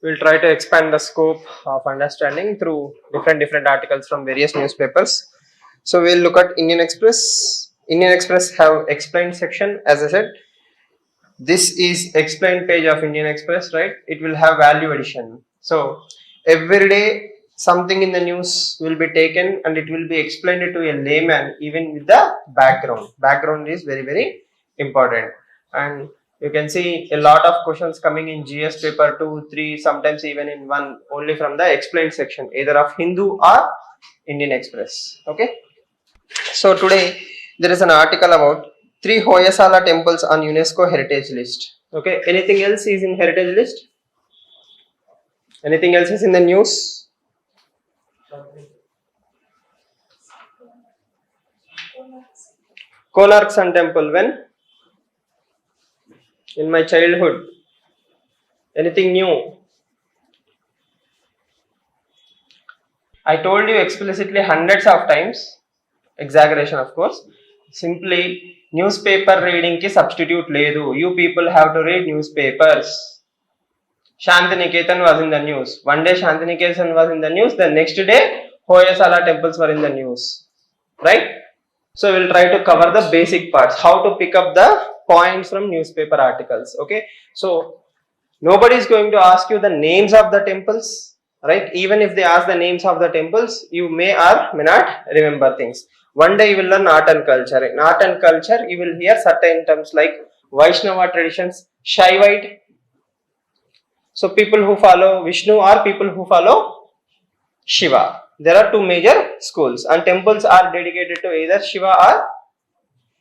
We'll try to expand the scope of understanding through different articles from various newspapers. So we'll look at Indian Express. Indian Express have explained section, as I said. This is explained page of Indian Express, right? It will have value addition. So every day something in the news will be taken and it will be explained to a layman, even with the background. Background is very important. And you can see a lot of questions coming in GS paper 2, 3, sometimes even in 1, only from the explained section, either of Hindu or Indian Express. Okay. So today there is an article about 3 Hoyasala temples on UNESCO heritage list. Okay. Anything else is in heritage list? Anything else is in the news? Konark Sun Temple, when? In my childhood. Anything new? I told you explicitly hundreds of times, exaggeration of course, simply newspaper reading ki substitute ledu. You people have to read newspapers. Shantiniketan was in the news. One day Shantiniketan was in the news, the next day Hoyasala temples were in the news. Right? So we'll try to cover the basic parts, how to pick up the points from newspaper articles. Okay. So nobody is going to ask you the names of the temples, right? Even if they ask the names of the temples, you may or may not remember things. One day you will learn art and culture. In art and culture, you will hear certain terms like Vaishnava traditions, Shaivite. So people who follow Vishnu or people who follow Shiva. There are 2 major schools and temples are dedicated to either Shiva or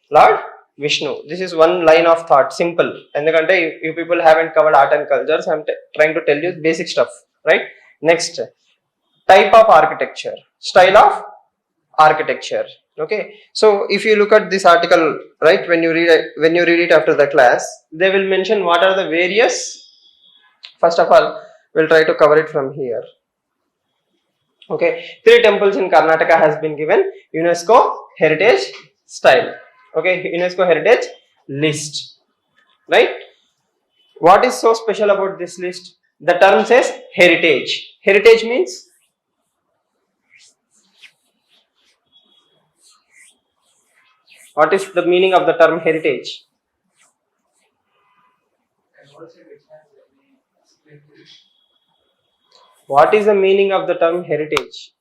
Lord Vishnu. This is one line of thought, simple. And you people haven't covered art and culture, so I'm trying to tell you basic stuff, right? Next, type of architecture, style of architecture. Okay, so if you look at this article, right, when you read it after the class, they will mention what are the various. First of all, we'll try to cover it from here. Okay, 3 temples in Karnataka has been given UNESCO heritage style. Okay, UNESCO heritage list, right? What is so special about this list? The term says heritage. Heritage means what is the meaning of the term heritage? What is the meaning of the term heritage?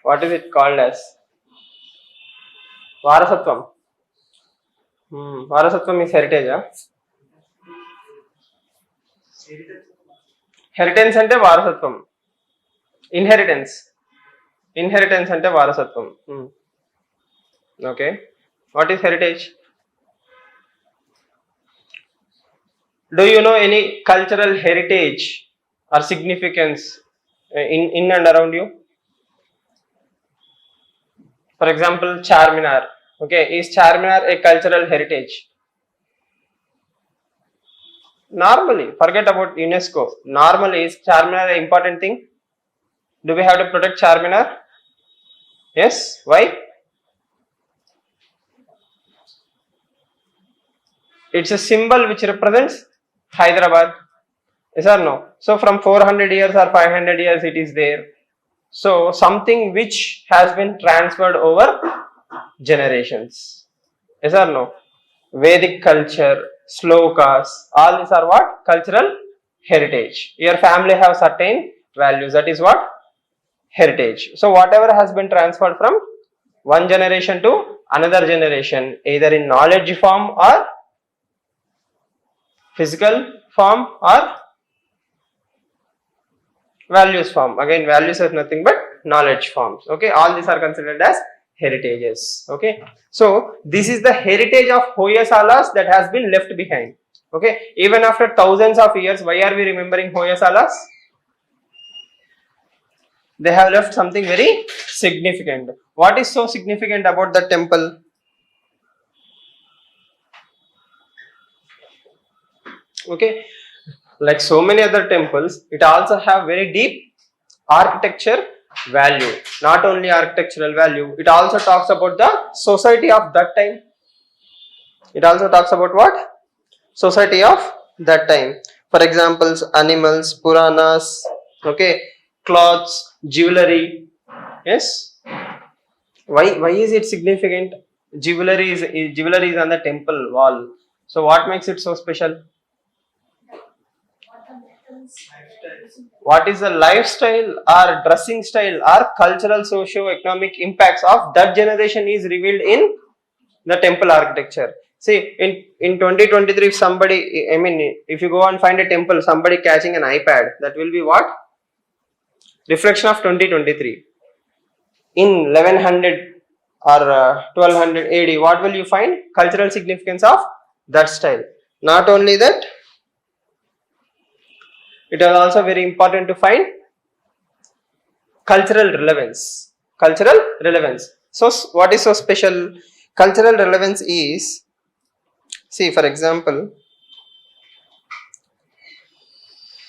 What is it called as? Varasatvam. Varasatvam is heritage. Inheritance ante varasatvam. Inheritance ante varasatvam. Okay. What is heritage? Do you know any cultural heritage or significance in and around you? For example, Charminar. Okay, is Charminar a cultural heritage? Normally, forget about UNESCO. Normally, is Charminar an important thing? Do we have to protect Charminar? Yes. Why? It's a symbol which represents Hyderabad. Yes or no? So from 400 years or 500 years it is there. So something which has been transferred over generations. Yes or no? Vedic culture, slokas, all these are what? Cultural heritage. Your family have certain values. That is what? Heritage. So whatever has been transferred from one generation to another generation, either in knowledge form or physical form or values form. Again, values are nothing but knowledge forms. Okay, all these are considered as heritages. Okay, so this is the heritage of Hoyasalas that has been left behind. Okay, even after thousands of years, why are we remembering Hoyasalas? They have left something very significant. What is so significant about the temple? Okay, like so many other temples, it also have very deep architecture value. Not only architectural value, it also talks about the society of that time. It also talks about what? Society of that time. For examples, animals, Puranas, okay, clothes, jewelry. Yes. Why is it significant? Jewelry is on the temple wall. So what makes it so special? What is the lifestyle or dressing style or cultural socio-economic impacts of that generation is revealed in the temple architecture. See, in 2023, if somebody, I mean, if you go and find a temple, somebody catching an iPad, that will be what? Reflection of 2023. In 1100 or 1200 AD, what will you find? Cultural significance of that style. Not only that, it is also very important to find cultural relevance. Cultural relevance. So, what is so special? Cultural relevance is, see, for example,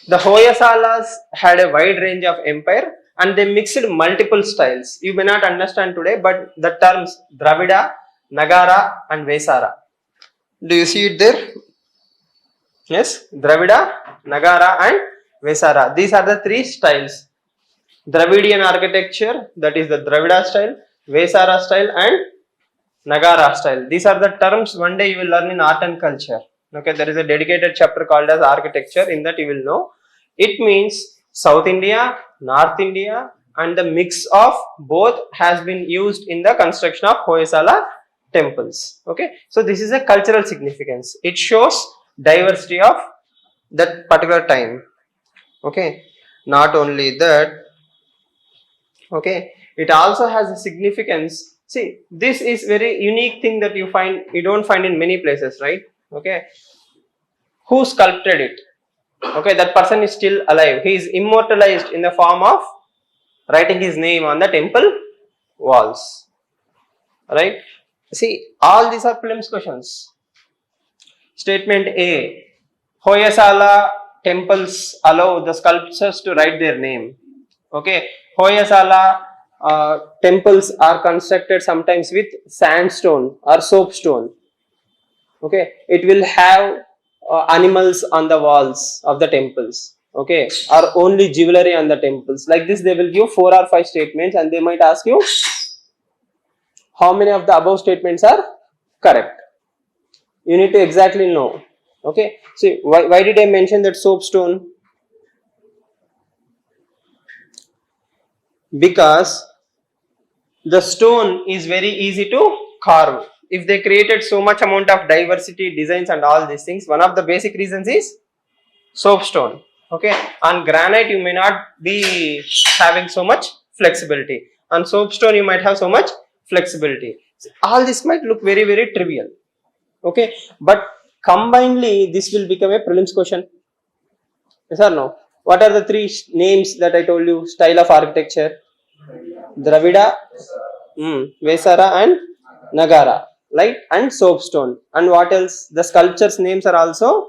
the Hoyasalas had a wide range of empire and they mixed multiple styles. You may not understand today, but the terms Dravida, Nagara, and Vesara. Do you see it there? Yes, Dravida, Nagara, and Vesara. These are the three styles. Dravidian architecture, that is the Dravida style, Vesara style, and Nagara style. These are the terms one day you will learn in art and culture. Okay, there is a dedicated chapter called as architecture. In that you will know. It means South India, North India, and the mix of both has been used in the construction of Hoyasala temples. Okay, so this is a cultural significance. It shows diversity of that particular time. Okay, not only that, okay, it also has a significance. See, this is very unique thing that you don't find in many places, right? Okay, who sculpted it? Okay, that person is still alive. He is immortalized in the form of writing his name on the temple walls, right? See, all these are prelims questions. Statement A, Hoyasala temples allow the sculptors to write their name. Okay, Hoyasala temples are constructed sometimes with sandstone or soapstone. Okay, it will have animals on the walls of the temples. Okay, or only jewelry on the temples. Like this, they will give 4 or 5 statements, and they might ask you how many of the above statements are correct. You need to exactly know. Okay, see, why did I mention that soapstone? Because the stone is very easy to carve. If they created so much amount of diversity, designs, and all these things, one of the basic reasons is soapstone. Okay, on granite you may not be having so much flexibility. On soapstone you might have so much flexibility. All this might look very, very trivial. Okay, but combinedly this will become a prelims question. Yes or no? What are the 3 names that I told you? Style of architecture: Dravida, Vesara, and Nagara, right? And soapstone. And what else? The sculptures' names are also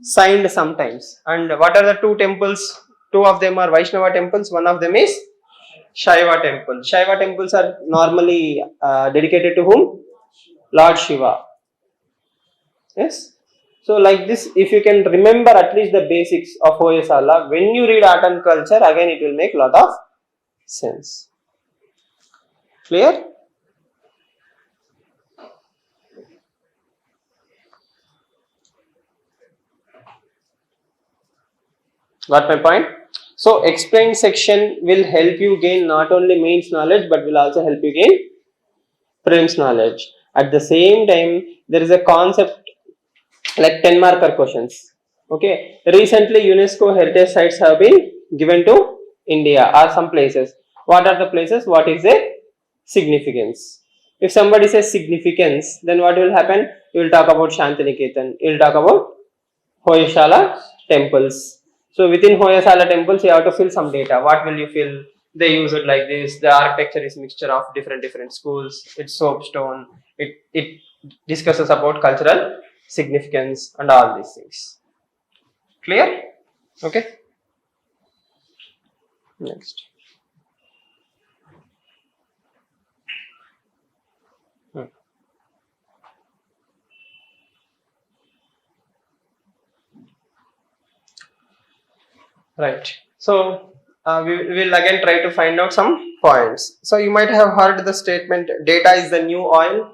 signed sometimes. And what are the 2 temples? 2 of them are Vaishnava temples. One of them is Shaiva temple. Shaiva temples are normally dedicated to whom? Lord Shiva. Yes. So like this, if you can remember at least the basics of Hoyasala, when you read art and culture, again it will make lot of sense. Clear? Got my point? So explain section will help you gain not only mains knowledge but will also help you gain prelims knowledge. At the same time, there is a concept like 10 marker questions. Okay, recently UNESCO heritage sites have been given to India or some places. What are the places? What is their significance? If somebody says significance, then what will happen? You will talk about Shantiniketan. You will talk about Hoyasala temples. So within Hoyasala temples, you have to fill some data. What will you fill? They use it like this. The architecture is mixture of different schools. It's soapstone. It discusses about cultural significance and all these things. Clear? Okay. Next. Right. So we will again try to find out some points. So you might have heard the statement, data is the new oil.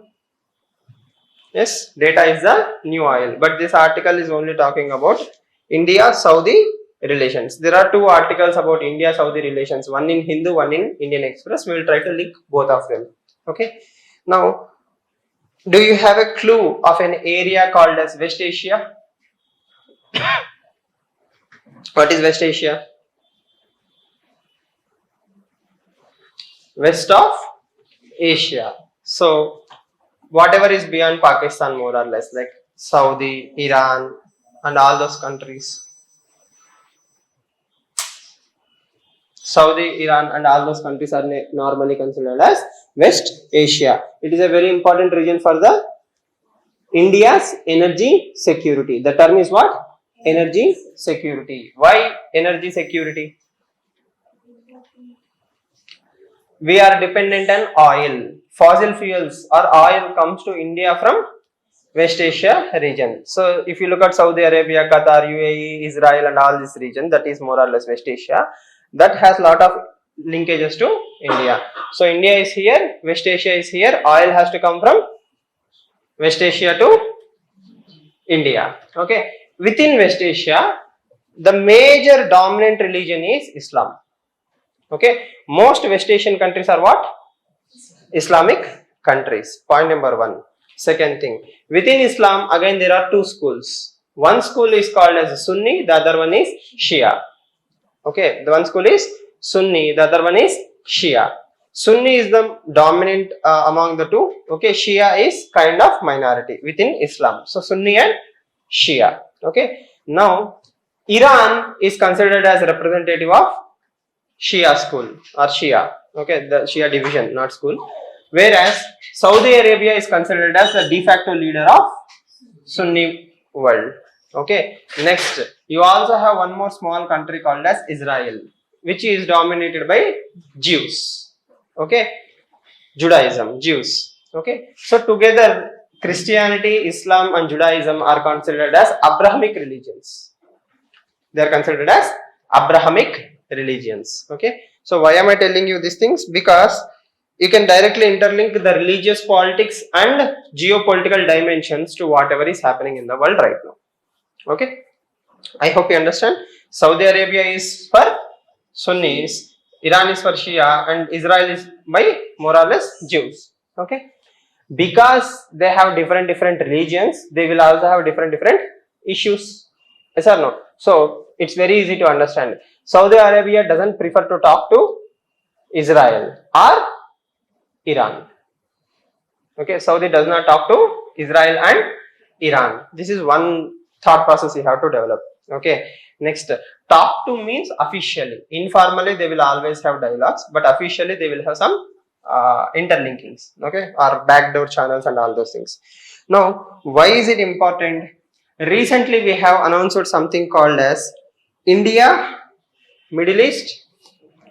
Yes, data is the new oil. But this article is only talking about India-Saudi relations. There are two articles about India-Saudi relations, one in Hindu, one in Indian Express. We will try to link both of them. Okay. Now, do you have a clue of an area called as West Asia? What is West Asia? West of Asia. So, whatever is beyond Pakistan, more or less, like Saudi, Iran, and all those countries. Saudi, Iran, and all those countries are normally considered as West Asia. It is a very important region for the India's energy security. The term is what? Energy security. Why energy security? We are dependent on oil. Fossil fuels or oil comes to India from West Asia region. So if you look at Saudi Arabia, Qatar, UAE, Israel and all this region, that is more or less West Asia. That has lot of linkages to India. So India is here, West Asia is here. Oil has to come from West Asia to India. Okay. Within West Asia, the major dominant religion is Islam. Okay. Most West Asian countries are what? Islamic countries. Point number one. Second thing, within Islam, again there are two schools. One school is called as Sunni, the other one is Shia. Okay, the one school is Sunni, the other one is Shia. Sunni is the dominant among the two. Okay, Shia is kind of minority within Islam. So Sunni and Shia. Okay, now Iran is considered as representative of Shia school or Shia. Okay, the Shia division, not school. Whereas Saudi Arabia is considered as the de facto leader of Sunni world. Okay. Next, you also have one more small country called as Israel, which is dominated by Jews. Okay. Judaism, Jews. Okay. So together, Christianity, Islam and Judaism are considered as Abrahamic religions. They are considered as Abrahamic religions. Okay. So why am I telling you these things? Because you can directly interlink the religious politics and geopolitical dimensions to whatever is happening in the world right now. Okay, I hope you understand. Saudi Arabia is for Sunnis, Iran is for Shia, and Israel is by more or less Jews. Okay, because they have different religions, they will also have different issues. Yes or no? So it's very easy to understand. Saudi Arabia doesn't prefer to talk to Israel or Iran. Okay, Saudi does not talk to Israel and Iran. This is one thought process you have to develop. Okay, next, talk to means officially. Informally, they will always have dialogues, but officially, they will have some interlinkings. Okay, or backdoor channels and all those things. Now, why is it important? Recently, we have announced something called as India, Middle East,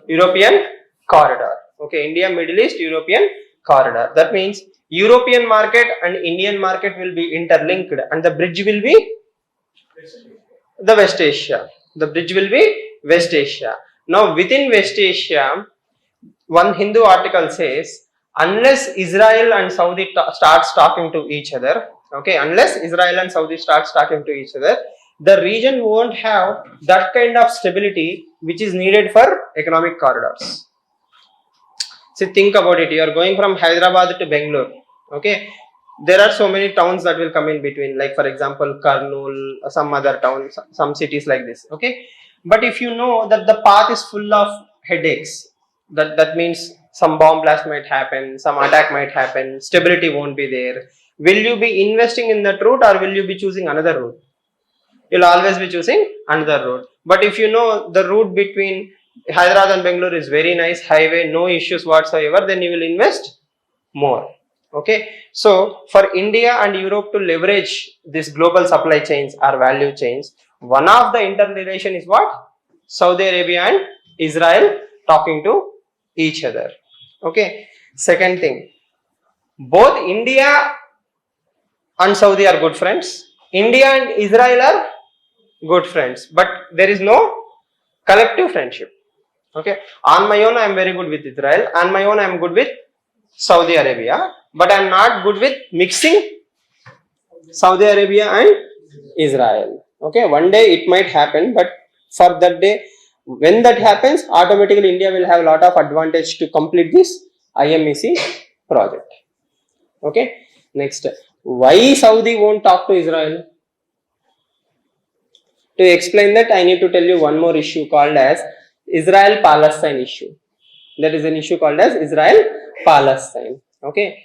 European corridor. Okay, India, Middle East, European corridor. That means European market and Indian market will be interlinked and the bridge will be the West Asia. The bridge will be West Asia. Now within West Asia, one Hindu article says, unless Israel and Saudi starts talking to each other, okay, unless Israel and Saudi starts talking to each other, the region won't have that kind of stability which is needed for economic corridors. See, think about it. You are going from Hyderabad to Bangalore. Okay, there are so many towns that will come in between, like for example, Kurnool, some other towns, some cities like this. Okay, but if you know that the path is full of headaches, that means some bomb blast might happen, some attack might happen, stability won't be there. Will you be investing in that route or will you be choosing another route? You'll always be choosing another route. But if you know the route between Hyderabad and Bangalore is very nice highway, no issues whatsoever, then you will invest more. Okay, so for India and Europe to leverage this global supply chains or value chains, one of the interrelation is what? Saudi Arabia and Israel talking to each other. Okay, second thing, both India and Saudi are good friends. India and Israel are good friends, but there is no collective friendship. Okay, on my own I am very good with Israel, on my own I am good with Saudi Arabia, but I am not good with mixing Saudi Arabia and Israel. Okay, one day it might happen, but for that day, when that happens, automatically India will have a lot of advantage to complete this IMEC project. Okay, next, why Saudi won't talk to Israel? To explain that, I need to tell you one more issue called as Israel-Palestine issue. There is an issue called as Israel-Palestine. Okay.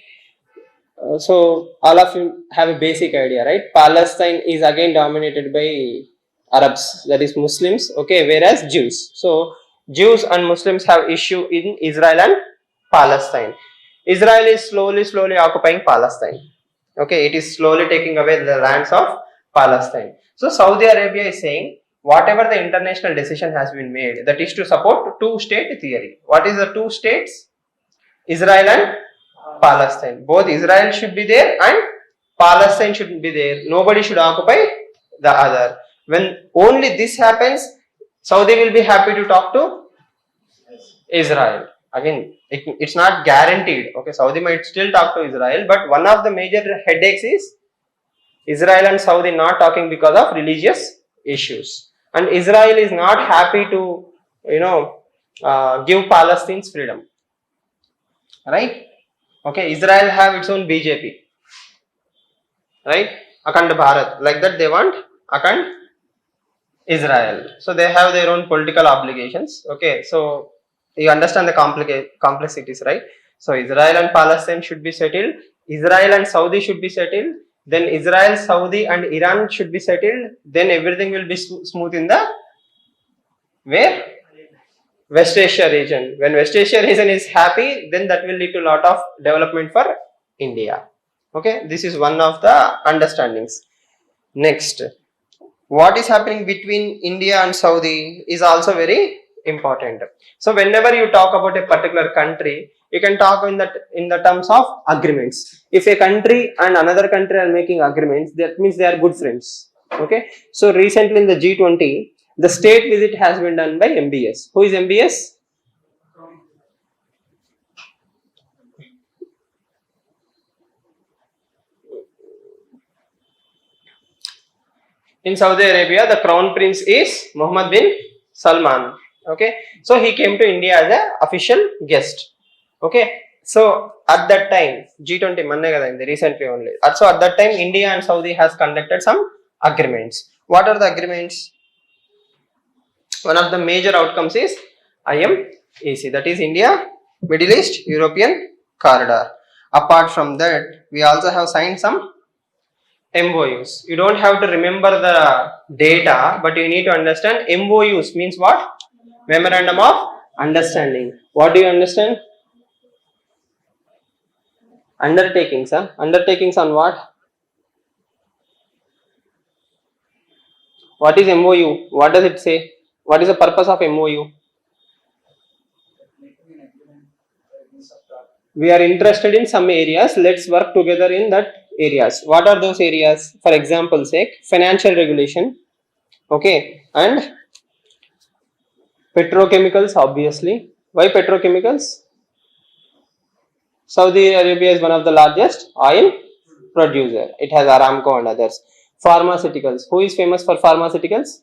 So all of you have a basic idea, right? Palestine is again dominated by Arabs, that is Muslims. Okay, whereas Jews. So Jews and Muslims have issue in Israel and Palestine. Israel is slowly occupying Palestine. Okay, it is slowly taking away the lands of Palestine. So Saudi Arabia is saying whatever the international decision has been made, that is to support two-state theory. What is the two states? Israel and Palestine. Both Israel should be there and Palestine should be there. Nobody should occupy the other. When only this happens, Saudi will be happy to talk to Israel. Again, it's not guaranteed. Okay, Saudi might still talk to Israel, but one of the major headaches is Israel and Saudi not talking because of religious issues. And Israel is not happy to, give Palestine's freedom. Right? Okay, Israel have its own BJP, right? Akhand Bharat, like that they want Akhand Israel. So they have their own political obligations. Okay, so you understand the complexities, right? So Israel and Palestine should be settled. Israel and Saudi should be settled. Then Israel, Saudi and Iran should be settled. Then everything will be smooth in the where? West Asia region. When West Asia region is happy, then that will lead to a lot of development for India. Okay, this is one of the understandings. Next, what is happening between India and Saudi is also very important. So whenever you talk about a particular country, you can talk in the terms of agreements. If a country and another country are making agreements, that means they are good friends. Okay, so recently in the G20, the state visit has been done by MBS. Who is MBS? In Saudi Arabia, the crown prince is Mohammed bin Salman. Okay, so he came to India as an official guest. Okay, so at that time, G20 manne kada indi recently only. So at that time, India and Saudi has conducted some agreements. What are the agreements? One of the major outcomes is IMEC, that is India, Middle East, European corridor. Apart from that, we also have signed some MOUs. You don't have to remember the data, but you need to understand MOUs means what? Memorandum of Understanding. What do you understand? Undertakings, huh? Undertakings on what? What is MOU? What does it say? What is the purpose of MOU? We are interested in some areas. Let's work together in that areas. What are those areas? For example sake, financial regulation. Okay, and petrochemicals, obviously. Why petrochemicals? Saudi Arabia is one of the largest oil producer. It has Aramco and others. Pharmaceuticals. Who is famous for pharmaceuticals?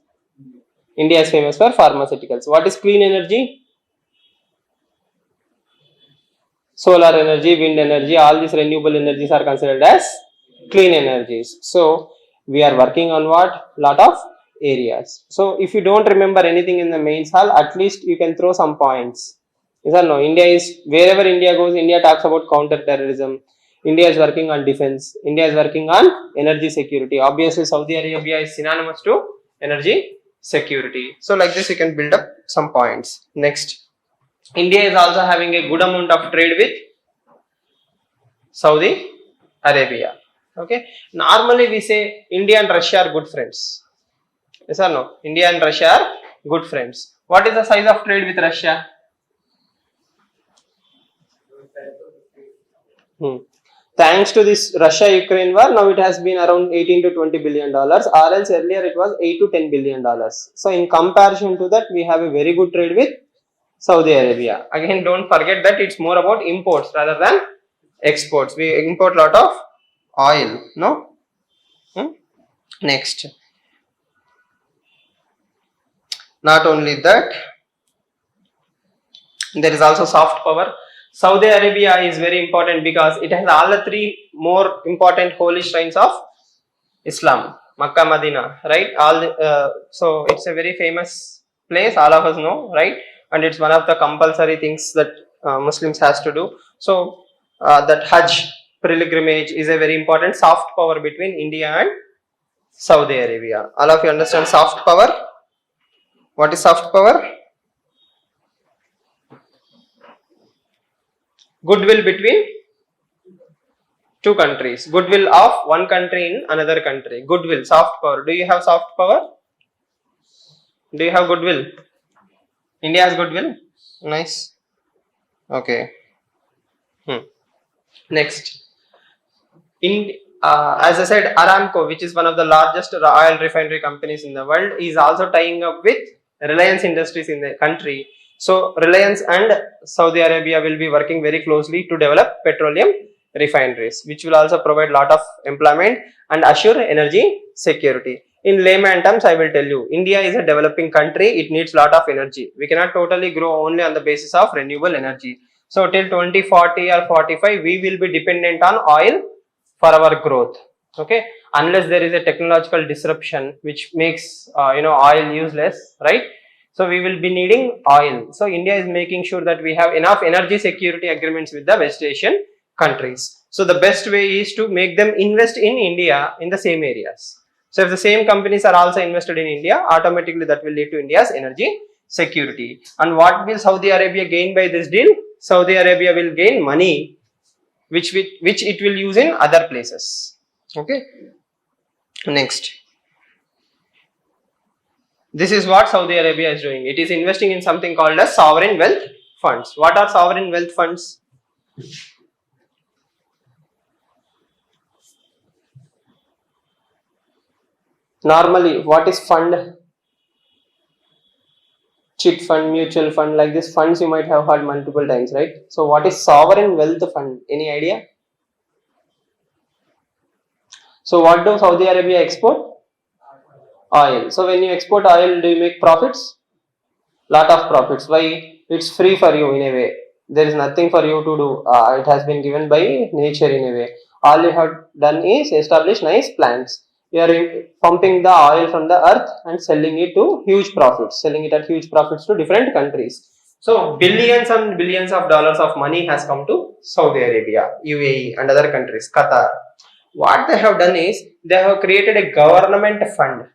India is famous for pharmaceuticals. What is clean energy? Solar energy, wind energy, all these renewable energies are considered as clean energies. So we are working on what? Lot of areas. So if you don't remember anything in the mains hall, at least you can throw some points. Yes or no? India is, wherever India goes, India talks about counter-terrorism. India is working on defense. India is working on energy security. Obviously, Saudi Arabia is synonymous to energy security. So like this, you can build up some points. Next, India is also having a good amount of trade with Saudi Arabia. Okay. Normally we say India and Russia are good friends. Yes or no? India and Russia are good friends. What is the size of trade with Russia? Thanks to this Russia-Ukraine war, now it has been around 18 to 20 billion dollars, or else earlier it was 8 to 10 billion dollars. So in comparison to that, we have a very good trade with Saudi Arabia. Again, don't forget that it's more about imports rather than exports. We import a lot of oil, no? Next. Not only that, there is also soft power. Saudi Arabia is very important because it has all the three more important holy shrines of Islam, Makkah, Medina, right? So it's a very famous place, all of us know, right? And it's one of the compulsory things that Muslims has to do. So that Hajj pilgrimage is a very important soft power between India and Saudi Arabia. All of you understand soft power? What is soft power? Goodwill between two countries. Goodwill of one country in another country. Goodwill, soft power. Do you have soft power? Do you have goodwill? India has goodwill? Nice. Okay. Next. As I said, Aramco, which is one of the largest oil refinery companies in the world, is also tying up with Reliance Industries in the country. So Reliance and Saudi Arabia will be working very closely to develop petroleum refineries, which will also provide a lot of employment and assure energy security. In layman terms, I will tell you, India is a developing country. It needs a lot of energy. We cannot totally grow only on the basis of renewable energy. So till 2040 or 45, we will be dependent on oil for our growth. Okay, unless there is a technological disruption which makes oil useless, right? So we will be needing oil. So India is making sure that we have enough energy security agreements with the West Asian countries. So the best way is to make them invest in India in the same areas. So if the same companies are also invested in India, automatically that will lead to India's energy security. And what will Saudi Arabia gain by this deal? Saudi Arabia will gain money which it will use in other places. Okay. Next. This is what Saudi Arabia is doing. It is investing in something called as sovereign wealth funds. What are sovereign wealth funds? Normally, what is fund? Chit fund, mutual fund, like this funds you might have heard multiple times, right? So what is sovereign wealth fund? Any idea? So what do Saudi Arabia export? Oil. So when you export oil, do you make profits? Lot of profits. Why? It's free for you in a way. There is nothing for you to do. It has been given by nature in a way. All you have done is establish nice plants. You are pumping the oil from the earth and selling it to huge profits, selling it at huge profits to different countries. So billions and billions of dollars of money has come to Saudi Arabia, UAE and other countries, Qatar. What they have done is they have created a government fund.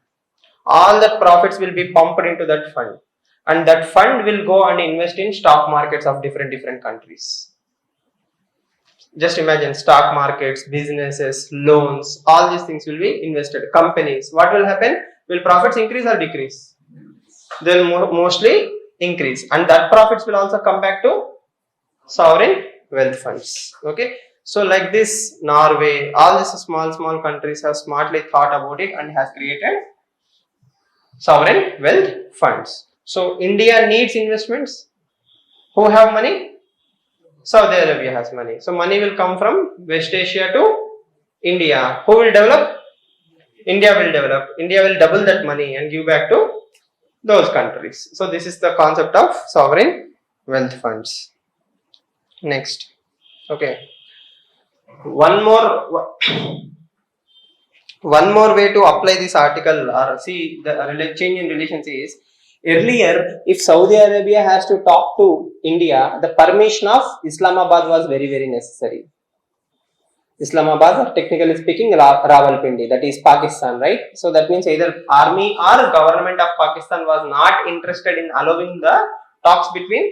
All the profits will be pumped into that fund, and that fund will go and invest in stock markets of different countries. Just imagine stock markets, businesses, loans, all these things will be invested. Companies, what will happen? Will profits increase or decrease? They will mostly increase, and that profits will also come back to sovereign wealth funds. Okay, so like this, Norway, all these small countries have smartly thought about it and has created sovereign wealth funds. So India needs investments. Who have money? Saudi Arabia has money. So money will come from West Asia to India. Who will develop? India will develop. India will double that money and give back to those countries. So this is the concept of sovereign wealth funds. Next. Okay. One more way to apply this article or see the change in relations is, earlier, if Saudi Arabia has to talk to India, the permission of Islamabad was very necessary. Islamabad, technically speaking, Rawalpindi, that is Pakistan, right? So that means either army or government of Pakistan was not interested in allowing the talks between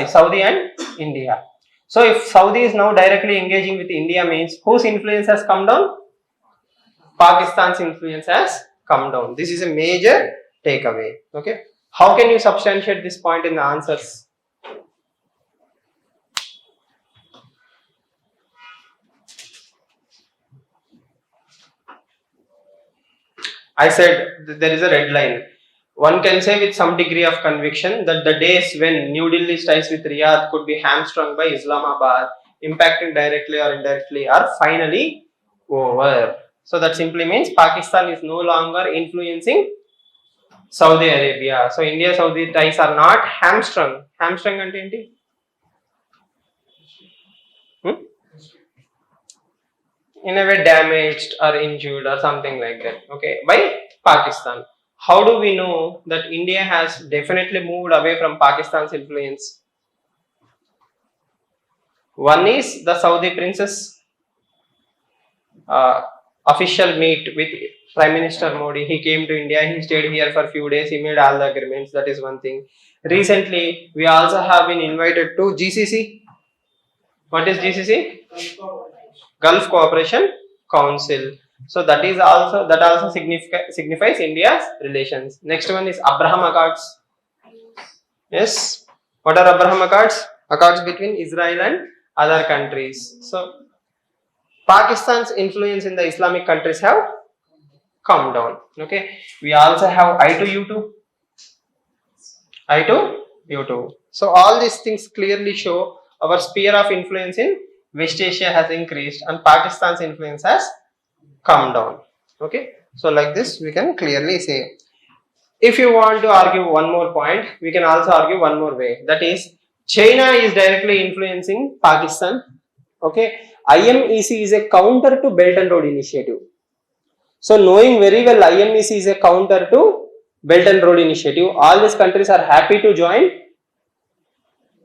Saudi and India. So if Saudi is now directly engaging with India, means whose influence has come down? Pakistan's influence has come down. This is a major takeaway. Okay. How can you substantiate this point in the answers? I said there is a red line. One can say with some degree of conviction that the days when New Delhi's ties with Riyadh could be hamstrung by Islamabad, impacting directly or indirectly, are finally over. So that simply means Pakistan is no longer influencing Saudi Arabia. So India-Saudi ties are not hamstrung. Hamstrung ante enti? In a way damaged or injured or something like that. Okay, by Pakistan. How do we know that India has definitely moved away from Pakistan's influence? One is the Saudi princess official meet with Prime Minister Modi. He came to India, he stayed here for a few days, he made all the agreements. That is one thing. Recently, we also have been invited to GCC. What is GCC? Gulf Cooperation Council. So that also signifies India's relations. Next one is Abraham Accords. Yes. What are Abraham Accords? Accords between Israel and other countries. So Pakistan's influence in the Islamic countries have come down. Okay. We also have I to U2. I to U2. So all these things clearly show our sphere of influence in West Asia has increased and Pakistan's influence has come down. Okay. So like this we can clearly say. If you want to argue one more point, we can also argue one more way. That is, China is directly influencing Pakistan. Okay. IMEC is a counter to Belt and Road Initiative. So knowing very well IMEC is a counter to Belt and Road Initiative, all these countries are happy to join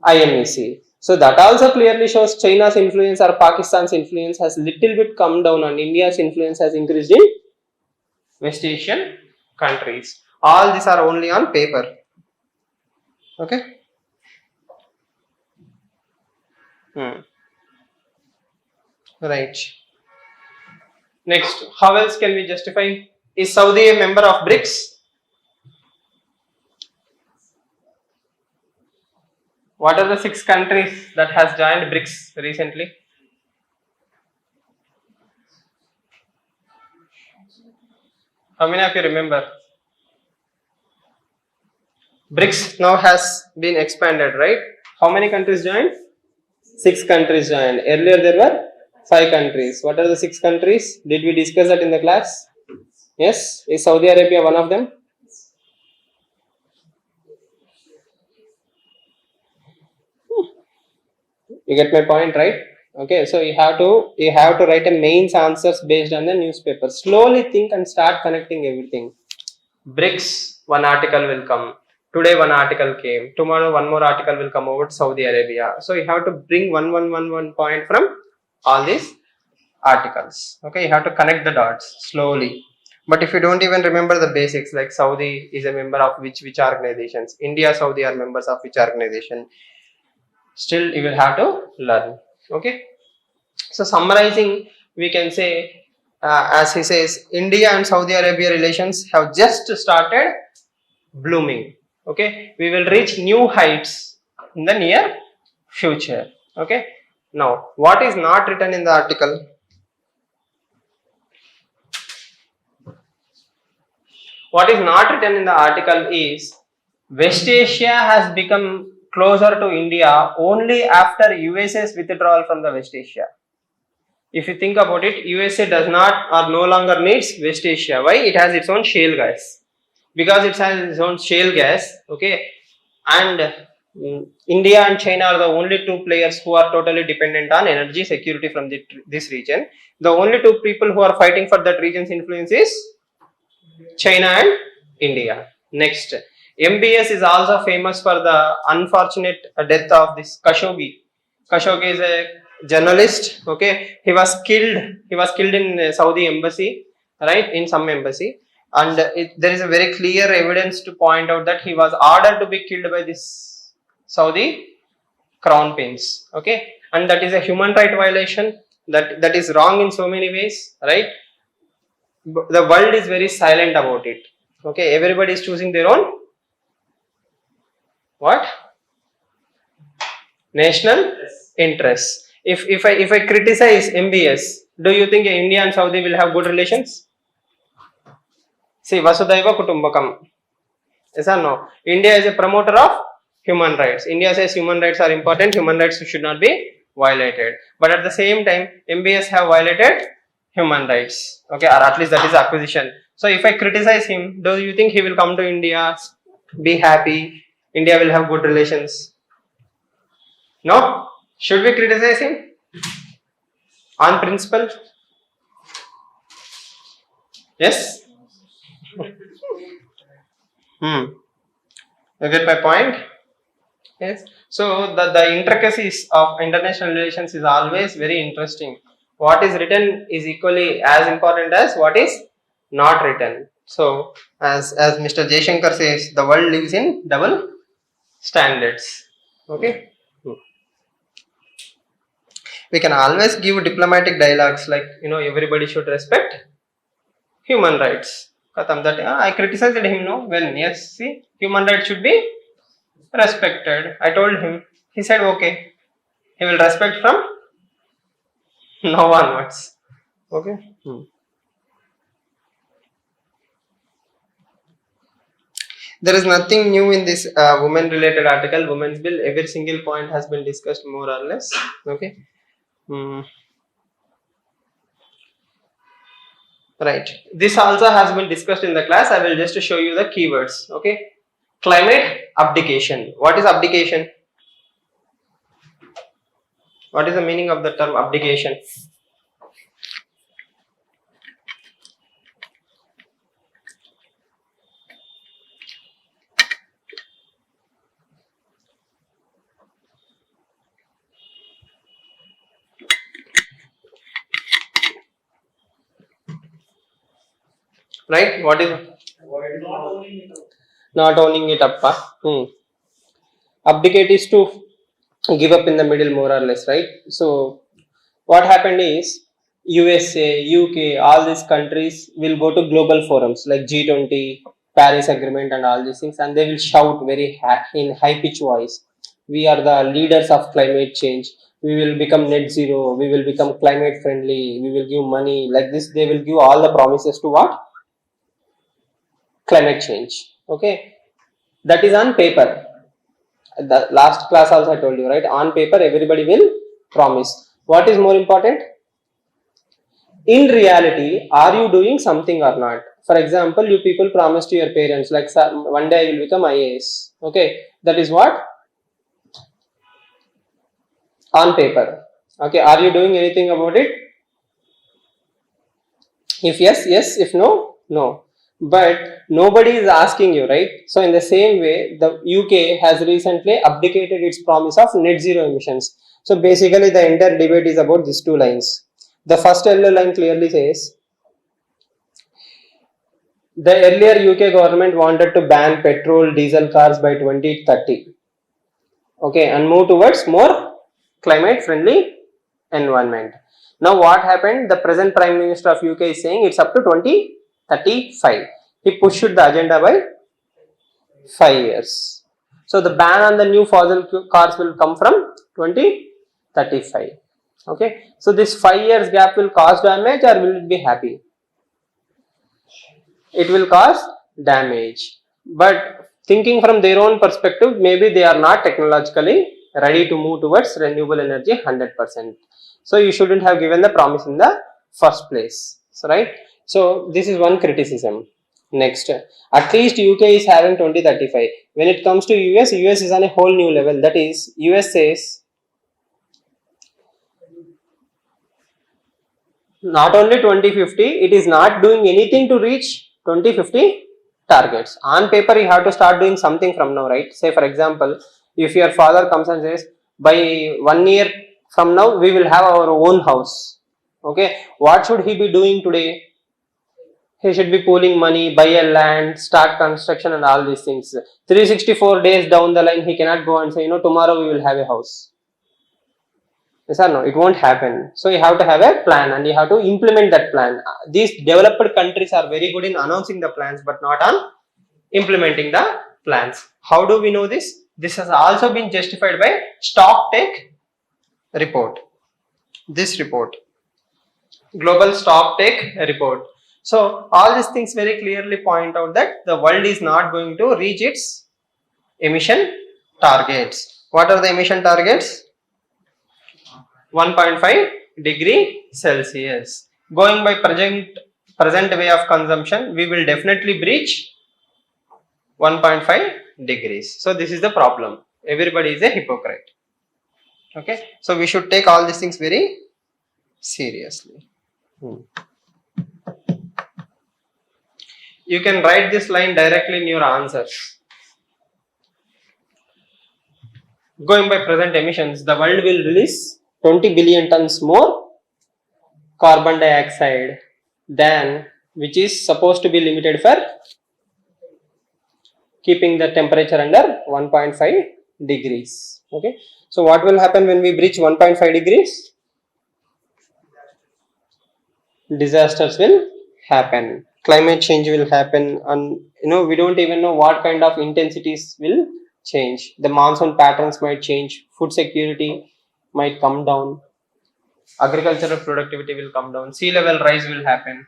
IMEC. So that also clearly shows China's influence or Pakistan's influence has little bit come down and India's influence has increased in West Asian countries. All these are only on paper. Okay. Right. Next, how else can we justify? Is Saudi a member of BRICS? What are the 6 countries that has joined BRICS recently? How many of you remember? BRICS now has been expanded, right? How many countries joined? 6 countries joined. Earlier there were 5 countries. What are the 6 countries? Did we discuss that in the class? Yes. Is Saudi Arabia one of them? You get my point, right? Okay, so you have to write a mains answers based on the newspaper. Slowly think and start connecting everything. BRICS, one article will come. Today one article came. Tomorrow one more article will come over to Saudi Arabia. So you have to bring one point from all these articles. Okay, you have to connect the dots slowly. But if you don't even remember the basics, like Saudi is a member of which organizations, India, Saudi are members of which organization, still you will have to learn. Okay. So summarizing, we can say, as he says, India and Saudi Arabia relations have just started blooming. Okay. We will reach new heights in the near future. Okay. Now, what is not written in the article? What is not written in the article is West Asia has become closer to India only after USA's withdrawal from the West Asia. If you think about it, USA does not or no longer needs West Asia. Why? It has its own shale gas. Because it has its own shale gas, okay, and India and China are the only 2 players who are totally dependent on energy security from this region. The only 2 people who are fighting for that region's influence is China and India. Next, MBS is also famous for the unfortunate death of this Khashoggi. Khashoggi is a journalist. Okay, he was killed. He was killed in Saudi embassy, right? In some embassy, and there is a very clear evidence to point out that he was ordered to be killed by this Saudi crown prince. Okay, and that is a human right violation. That is wrong in so many ways, right? The world is very silent about it. Okay, everybody is choosing their own what? National interests. If I criticize MBS, do you think India and Saudi will have good relations? See, Vasudhaiva Kutumbakam. Yes or no? India is a promoter of human rights. India says human rights are important, human rights should not be violated. But at the same time, MBS have violated human rights. Okay, or at least that is acquisition. So if I criticize him, do you think he will come to India, be happy? India will have good relations? No? Should we criticize him? On principle? Yes? You get my point? Yes. So the intricacies of international relations is always very interesting. What is written is equally as important as what is not written. So as Mr. Jaishankar says, the world lives in double standards. Okay. We can always give diplomatic dialogues like, everybody should respect human rights. That I criticized him, no? Well, yes, see, human rights should be respected. I told him. He said okay. He will respect from now onwards. Okay. There is nothing new in this women related article, women's bill. Every single point has been discussed more or less. Okay. Right. This also has been discussed in the class. I will just show you the keywords. Okay. Climate abdication. What is abdication? What is the meaning of the term abdication? Right? What is not owning it up? Abdicate is to give up in the middle, more or less, right? So what happened is USA, UK, all these countries will go to global forums like G20, Paris Agreement and all these things, and they will shout very in high pitch voice, we are the leaders of climate change, we will become net zero, we will become climate friendly, we will give money. Like this, they will give all the promises to what? Climate change. Okay, that is on paper. The last class also I told you, right? On paper everybody will promise. What is more important? In reality, are you doing something or not? For example, you people promise to your parents like, one day I will become IAS. Okay, that is what? On paper. Okay, are you doing anything about it? If yes, yes. If no, no. But nobody is asking you, right? So in the same way, the UK has recently abdicated its promise of net zero emissions. So basically the entire debate is about these two lines. The first yellow line clearly says the earlier UK government wanted to ban petrol, diesel cars by 2030. Okay, and move towards more climate friendly environment. Now what happened? The present Prime Minister of UK is saying it's up to 2035. He pushed the agenda by 5 years. So the ban on the new fossil cars will come from 2035. Okay, so this 5 years gap will cause damage or will it be happy? It will cause damage. But thinking from their own perspective, maybe they are not technologically ready to move towards renewable energy 100%. So you shouldn't have given the promise in the first place. So, right? So this is one criticism. Next, at least UK is having 2035. When it comes to US is on a whole new level. That is, US says not only 2050, it is not doing anything to reach 2050 targets. On paper, you have to start doing something from now, right? Say for example, if your father comes and says, by 1 year from now, we will have our own house. Okay, what should he be doing today? He should be pooling money, buy a land, start construction and all these things. 364 days down the line, he cannot go and say, tomorrow we will have a house. Yes or no? It won't happen. So you have to have a plan and you have to implement that plan. These developed countries are very good in announcing the plans but not on implementing the plans. How do we know this? This has also been justified by Stocktake report. This report, Global Stocktake report. So all these things very clearly point out that the world is not going to reach its emission targets. What are the emission targets? 1.5 degree Celsius. Going by present way of consumption, we will definitely breach 1.5 degrees. So this is the problem. Everybody is a hypocrite. Okay, so we should take all these things very seriously. You can write this line directly in your answers. Going by present emissions, the world will release 20 billion tons more carbon dioxide than which is supposed to be limited for keeping the temperature under 1.5 degrees. Okay, so what will happen when we breach 1.5 degrees? Disasters will happen, climate change will happen, and we don't even know what kind of intensities will change. The monsoon patterns might change, food security might come down, agricultural productivity will come down, sea level rise will happen.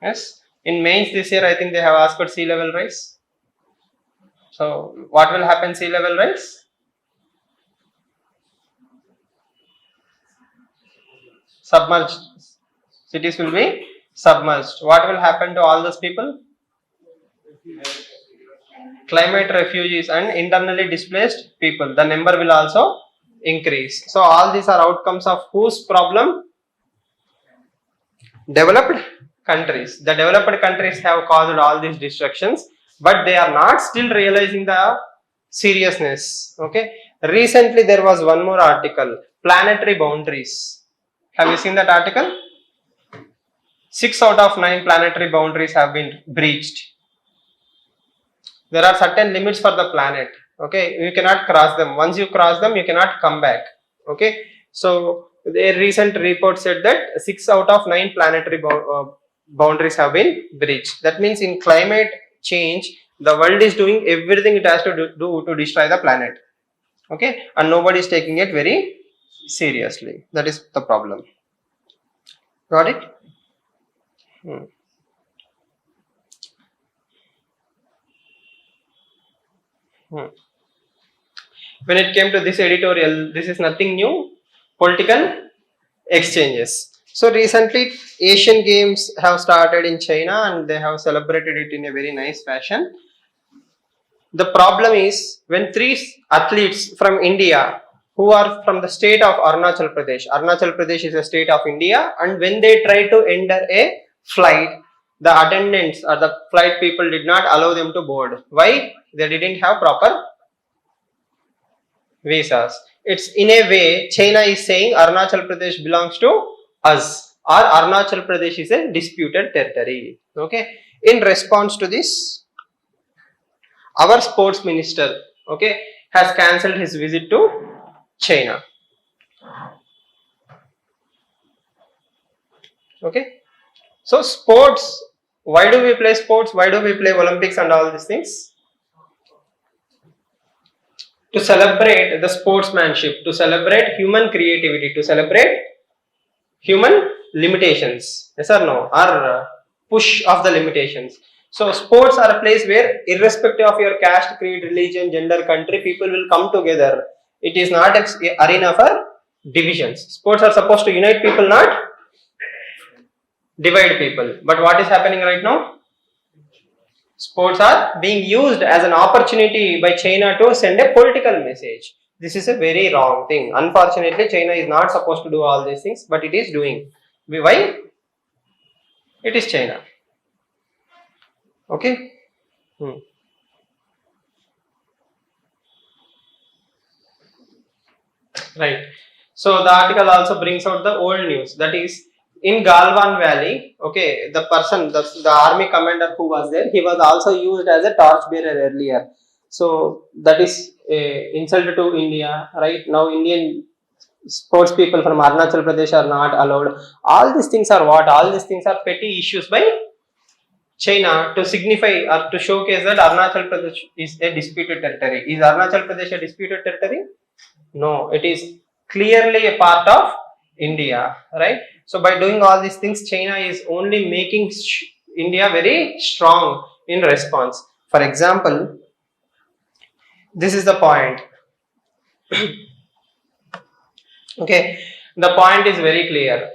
Yes, in mains this year I think they have asked for sea level rise. So what will happen sea level rise? Submerged. Cities will be submerged. What will happen to all those people? Climate refugees and internally displaced people. The number will also increase. So all these are outcomes of whose problem? Developed countries. The developed countries have caused all these destructions, but they are not still realizing the seriousness. Okay. Recently there was one more article, planetary boundaries. Have you seen that article? 6 out of 9 planetary boundaries have been breached. There are certain limits for the planet. Okay, you cannot cross them. Once you cross them, you cannot come back. Okay, so a recent report said that 6 out of 9 planetary boundaries have been breached. That means in climate change, the world is doing everything it has to do to destroy the planet. Okay, and nobody is taking it very seriously. That is the problem. Got it? When it came to this editorial, this is nothing new. Political exchanges. So recently Asian Games have started in China and they have celebrated it in a very nice fashion. The problem is when 3 athletes from India who are from the state of Arunachal Pradesh. Arunachal Pradesh is a state of India, and when they try to enter a flight, the attendants or the flight people did not allow them to board. Why? They didn't have proper visas. It's in a way China is saying Arunachal Pradesh belongs to us, or Arunachal Pradesh is a disputed territory. Okay. In response to this, our sports minister, okay, has cancelled his visit to China. Okay. So sports, why do we play sports? Why do we play Olympics and all these things? To celebrate the sportsmanship, to celebrate human creativity, to celebrate human limitations. Yes or no? Or push of the limitations. So sports are a place where irrespective of your caste, creed, religion, gender, country, people will come together. It is not an arena for divisions. Sports are supposed to unite people, not divide people. But what is happening right now? Sports are being used as an opportunity by China to send a political message. This is a very wrong thing. Unfortunately, China is not supposed to do all these things, but it is doing. Why? It is China. Okay. Right. So the article also brings out the old news. That is, in Galwan Valley, okay, the person, the army commander who was there, he was also used as a torchbearer earlier. So that is insult to India, right? Now Indian sports people from Arunachal Pradesh are not allowed. All these things are what? All these things are petty issues by China to signify or to showcase that Arunachal Pradesh is a disputed territory. Is Arunachal Pradesh a disputed territory? No, it is clearly a part of India, right? So by doing all these things, China is only making India very strong in response. For example, this is the point. Okay, the point is very clear.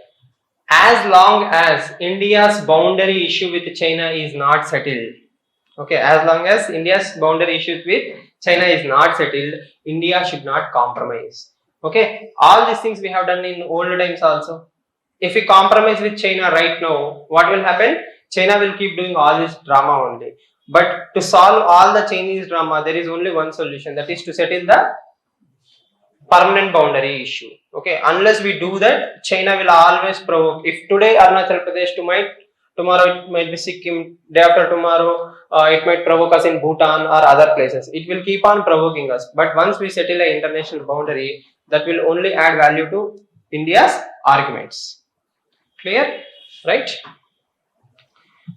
As long as India's boundary issue with China is not settled, okay, as long as India's boundary issues with China is not settled, India should not compromise. Okay, all these things we have done in old times also. If we compromise with China right now, what will happen? China will keep doing all this drama only. But to solve all the Chinese drama, there is only one solution, that is to settle the permanent boundary issue. Okay, unless we do that, China will always provoke. If today Arunachal Pradesh, tomorrow it might be Sikkim, day after tomorrow it might provoke us in Bhutan or other places. It will keep on provoking us. But once we settle an international boundary, that will only add value to India's arguments. Clear? Right?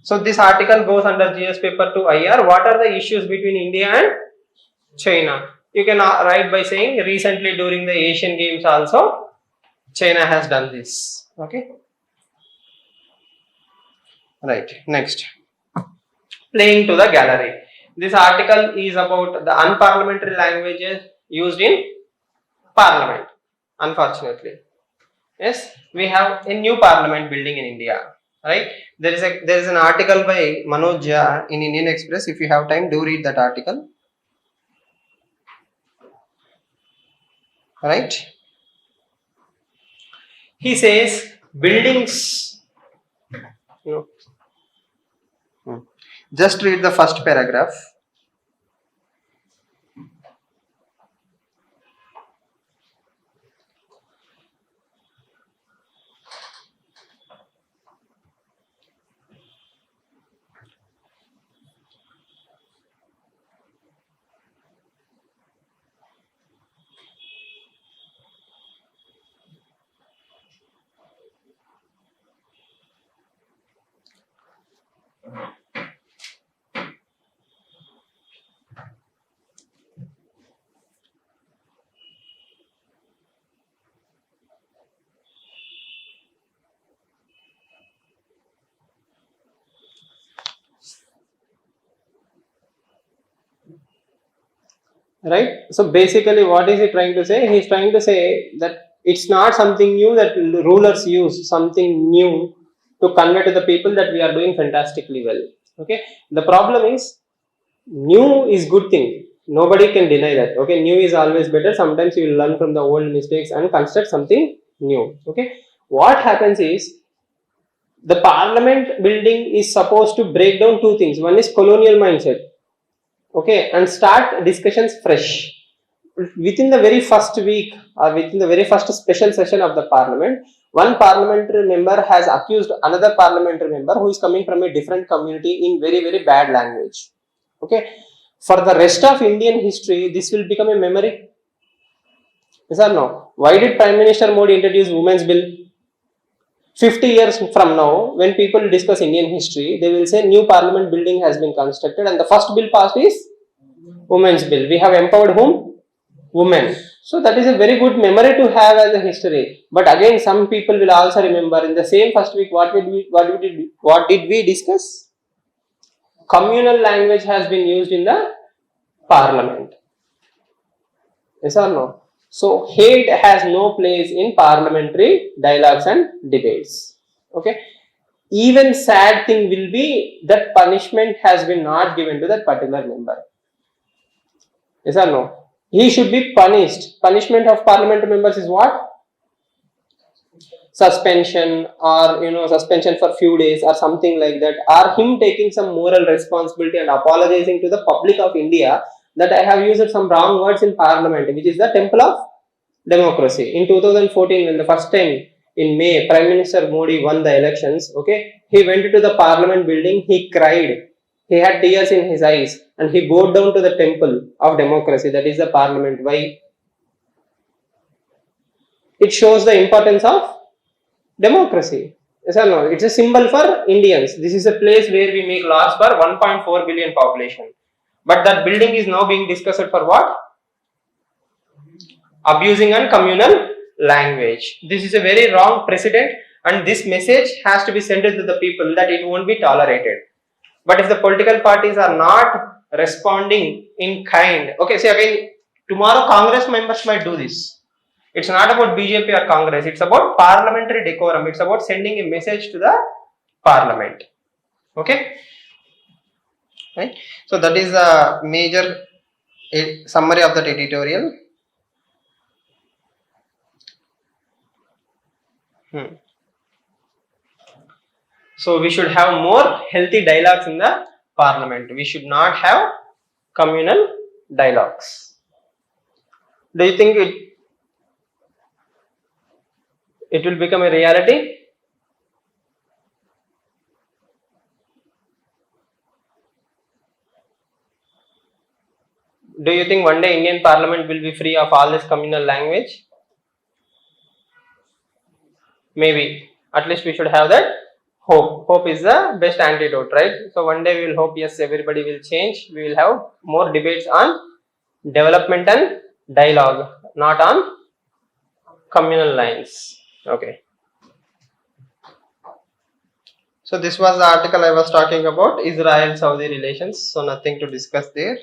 So this article goes under GS paper 2 IR. What are the issues between India and China? You can write by saying recently during the Asian Games also China has done this. Okay. Right. Next. Playing to the gallery. This article is about the unparliamentary languages used in parliament. Unfortunately. Yes, we have a new parliament building in India. Right. There is an article by Manoj Jha in Indian Express. If you have time, do read that article. Right. He says buildings. Just read the first paragraph. Right. So basically, what is he trying to say? He is trying to say that it's not something new that rulers use, something new to convey to the people that we are doing fantastically well. Okay. The problem is new is good thing. Nobody can deny that. Okay. New is always better. Sometimes you will learn from the old mistakes and construct something new. Okay. What happens is the parliament building is supposed to break down two things. One is colonial mindset. Okay, and start discussions fresh. Within the very first week or within the very first special session of the parliament, one parliamentary member has accused another parliamentary member who is coming from a different community in very, very bad language. Okay, for the rest of Indian history, this will become a memory. Yes or no? Why did Prime Minister Modi introduce Women's Bill? 50 years from now, when people discuss Indian history, they will say new parliament building has been constructed and the first bill passed is Women's Bill. We have empowered whom? Women. So that is a very good memory to have as a history. But again, some people will also remember in the same first week, what did we discuss? Communal language has been used in the parliament. Yes or no? So hate has no place in parliamentary dialogues and debates. Okay. Even sad thing will be that punishment has been not given to that particular member. Yes or no? He should be punished. Punishment of parliamentary members is what? Suspension, or suspension for few days or something like that, or him taking some moral responsibility and apologizing to the public of India that I have used some wrong words in parliament, which is the temple of democracy. In 2014, when the first time in May, Prime Minister Modi won the elections, okay, he went to the parliament building, he cried, he had tears in his eyes, and he bowed down to the temple of democracy, that is the parliament. Why? It shows the importance of democracy. Yes or no? It's a symbol for Indians. This is a place where we make laws for 1.4 billion population. But that building is now being discussed for what? Abusing and communal language. This is a very wrong precedent, and this message has to be sent to the people that it won't be tolerated. But if the political parties are not responding in kind, okay, see again, tomorrow Congress members might do this. It's not about BJP or Congress, it's about parliamentary decorum, it's about sending a message to the parliament. Okay, right? So that is a major summary of that editorial. So we should have more healthy dialogues in the parliament. We should not have communal dialogues. Do you think it will become a reality? Do you think one day Indian parliament will be free of all this communal language? Maybe. At least we should have that hope. Hope is the best antidote, right? So one day we will hope, yes, everybody will change. We will have more debates on development and dialogue, not on communal lines. Okay. So this was the article I was talking about, Israel-Saudi relations. So nothing to discuss there.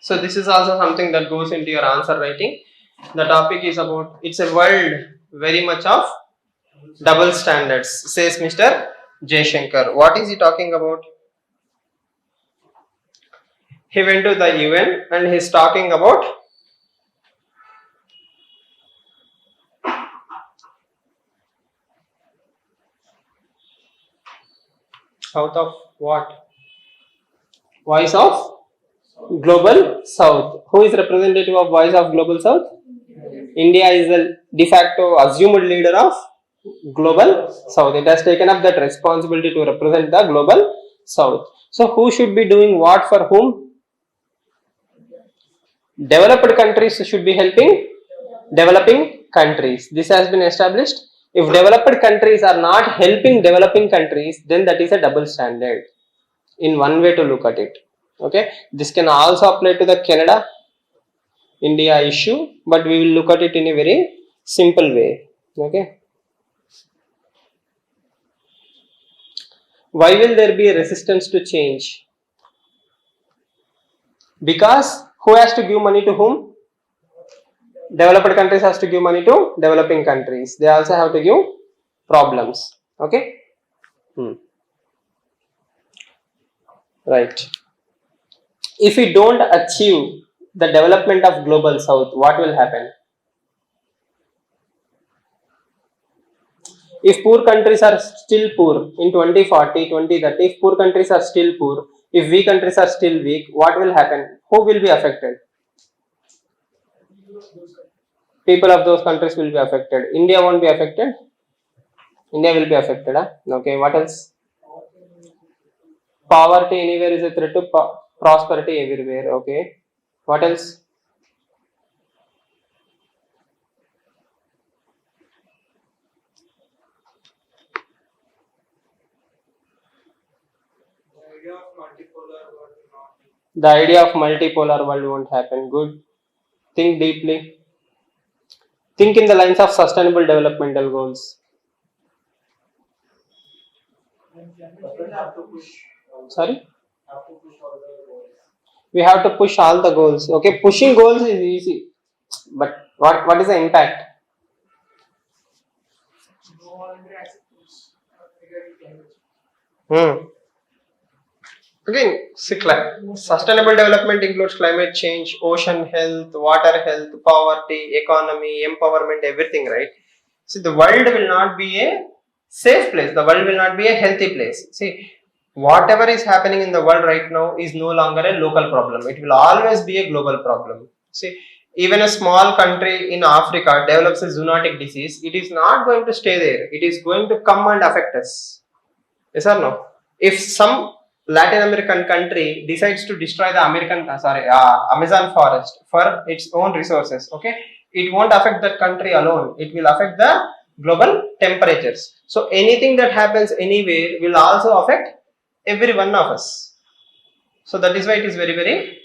So this is also something that goes into your answer writing. The topic is about, it's a world very much of double standards, says Mr. Jaishankar. What is he talking about? He went to the UN and he's talking about South of what? Voice of Global South. Who is representative of Voice of Global South? India is the de facto assumed leader of Global South. It has taken up that responsibility to represent the Global South. So who should be doing what for whom? Developed countries should be helping developing countries. This has been established. If developed countries are not helping developing countries, then that is a double standard. In one way to look at it. Okay, this can also apply to the Canada India issue, but we will look at it in a very simple way. Okay, why will there be a resistance to change? Because who has to give money to whom? Developed countries has to give money to developing countries. They also have to give problems. Okay, right. If we don't achieve the development of Global South, what will happen? If poor countries are still poor in 2040, 2030, if poor countries are still poor, if weak countries are still weak, what will happen? Who will be affected? People of those countries will be affected. India won't be affected. India will be affected. Huh? Okay, what else? Poverty anywhere is a threat to prosperity everywhere. Okay, what else? The idea of multipolar world won't happen. Good. Think deeply. Think in the lines of sustainable developmental goals. Sorry? We have to push all the goals. Okay, pushing goals is easy. But what is the impact? Again, sustainable development includes climate change, ocean health, water health, poverty, economy, empowerment, everything, right? See, the world will not be a safe place. The world will not be a healthy place. See, whatever is happening in the world right now is no longer a local problem. It will always be a global problem. See, even a small country in Africa develops a zoonotic disease, it is not going to stay there. It is going to come and affect us. Yes or no? If some Latin American country decides to destroy the Amazon forest for its own resources, okay, it won't affect that country alone. It will affect the global temperatures. So anything that happens anywhere will also affect every one of us. So that is why it is very, very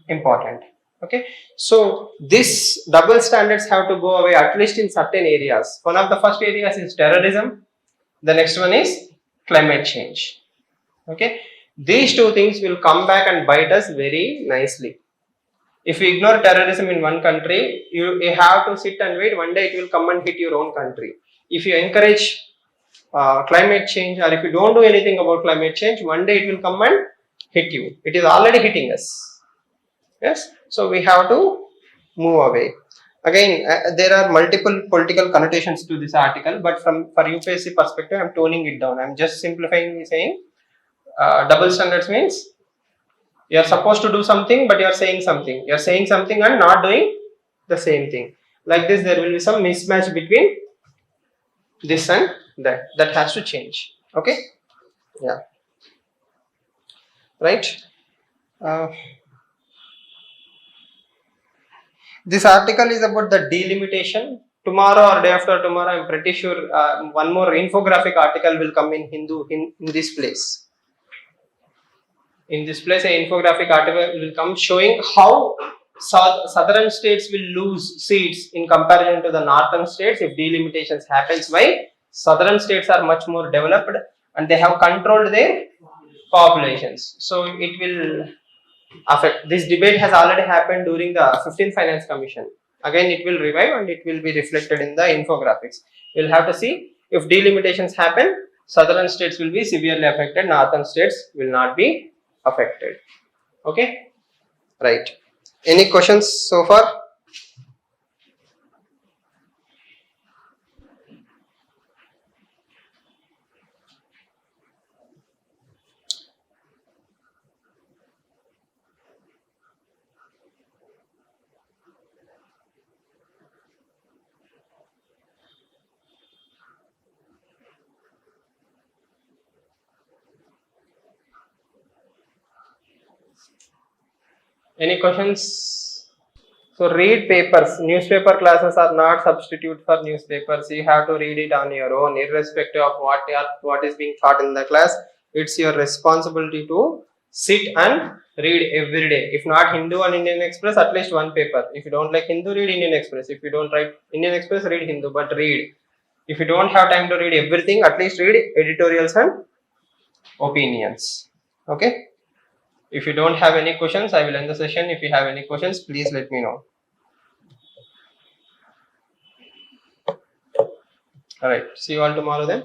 important. Okay. So this double standards have to go away at least in certain areas. One of the first areas is terrorism. The next one is climate change. Okay. These two things will come back and bite us very nicely. If you ignore terrorism in one country, you have to sit and wait. One day it will come and hit your own country. If you encourage climate change, or if you don't do anything about climate change, one day it will come and hit you. It is already hitting us. Yes. So we have to move away. Again, there are multiple political connotations to this article, but for UPSC perspective, I'm toning it down. I'm just simplifying, saying double standards means you are supposed to do something, but you are saying something. You are saying something and not doing the same thing. Like this, there will be some mismatch between this and that. That has to change. Okay? Yeah. Right? This article is about the delimitation. Tomorrow or day after tomorrow, I'm pretty sure one more infographic article will come in Hindu in this place. In this place, an infographic article will come showing how southern states will lose seats in comparison to the northern states if delimitations happens. Why? Southern states are much more developed and they have controlled their populations. So it will affect. This debate has already happened during the 15th Finance Commission. Again, it will revive and it will be reflected in the infographics. We'll have to see if delimitations happen, southern states will be severely affected, northern states will not be affected. Okay, right. Any questions so far? Any questions? So read papers. Newspaper classes are not substitute for newspapers. You have to read it on your own, irrespective of what is being taught in the class. It's your responsibility to sit and read every day. If not Hindu and Indian Express, at least one paper. If you don't like Hindu, read Indian Express. If you don't like Indian Express, read Hindu, but read. If you don't have time to read everything, at least read editorials and opinions. Okay. If you don't have any questions, I will end the session. If you have any questions, please let me know. All right. See you all tomorrow then.